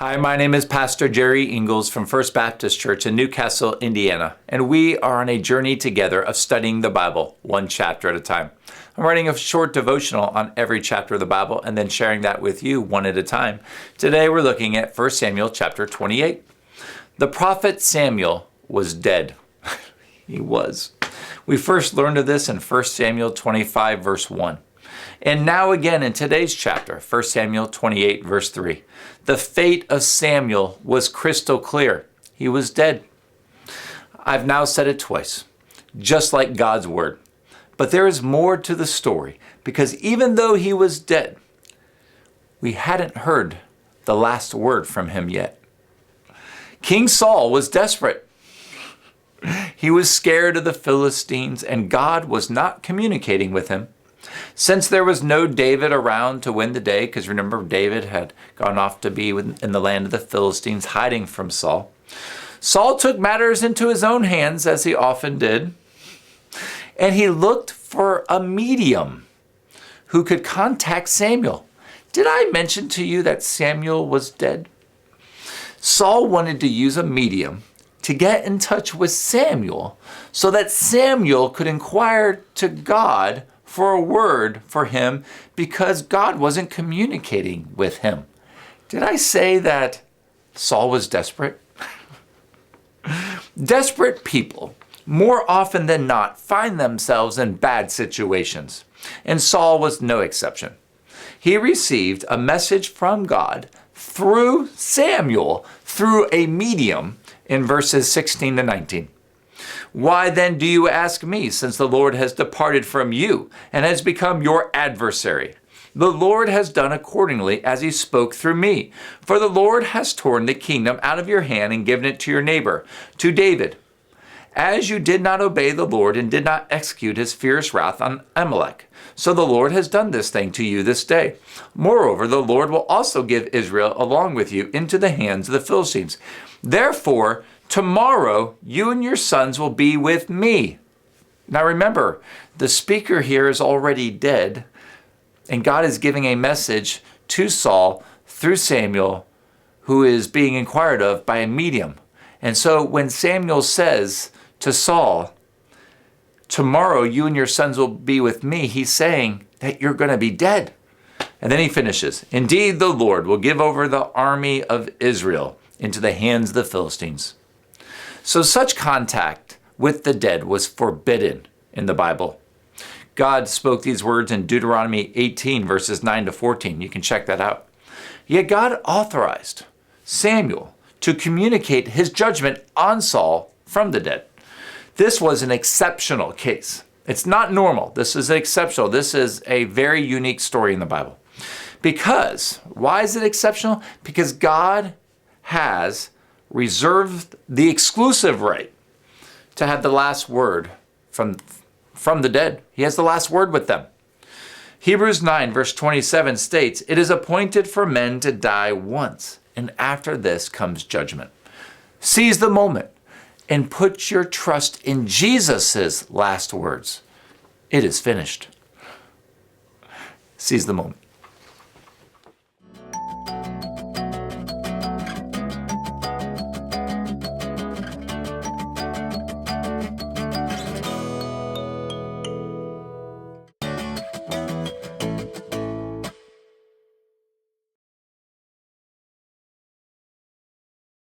Hi, my name is Pastor Jerry Ingalls from First Baptist Church in Newcastle, Indiana, and we are on a journey together of studying the Bible one chapter at a time. I'm writing a short devotional on every chapter of the Bible and then sharing that with you one at a time. Today we're looking at 1 Samuel chapter 28. The prophet Samuel was dead. He was. We first learned of this in 1 Samuel 25 verse 1. And now again in today's chapter, 1 Samuel 28 verse 3. The fate of Samuel was crystal clear. He was dead. I've now said it twice, just like God's word. But there is more to the story, because even though he was dead, we hadn't heard the last word from him yet. King Saul was desperate. He was scared of the Philistines, and God was not communicating with him. Since there was no David around to win the day, because remember David had gone off to be in the land of the Philistines, hiding from Saul. Saul took matters into his own hands, as he often did, and he looked for a medium who could contact Samuel. Did I mention to you that Samuel was dead? Saul wanted to use a medium to get in touch with Samuel so that Samuel could inquire to God for a word for him, because God wasn't communicating with him. Did I say that Saul was desperate? Desperate people, more often than not, find themselves in bad situations, and Saul was no exception. He received a message from God through Samuel, through a medium, in verses 16 to 19. Why then do you ask me, since the Lord has departed from you and has become your adversary? The Lord has done accordingly as he spoke through me. For the Lord has torn the kingdom out of your hand and given it to your neighbor, to David. As you did not obey the Lord and did not execute his fierce wrath on Amalek, so the Lord has done this thing to you this day. Moreover, the Lord will also give Israel along with you into the hands of the Philistines. Therefore, tomorrow, you and your sons will be with me. Now remember, the speaker here is already dead, and God is giving a message to Saul through Samuel, who is being inquired of by a medium. And so when Samuel says to Saul, tomorrow you and your sons will be with me, he's saying that you're going to be dead. And then he finishes, indeed the Lord will give over the army of Israel into the hands of the Philistines. So such contact with the dead was forbidden in the Bible. God spoke these words in Deuteronomy 18, verses 9 to 14. You can check that out. Yet God authorized Samuel to communicate his judgment on Saul from the dead. This was an exceptional case. It's not normal. This is exceptional. This is a very unique story in the Bible. Because, why is it exceptional? Because God has reserved the exclusive right to have the last word from the dead. He has the last word with them. Hebrews 9 verse 27 states, it is appointed for men to die once, and after this comes judgment. Seize the moment and put your trust in Jesus' last words. It is finished. Seize the moment.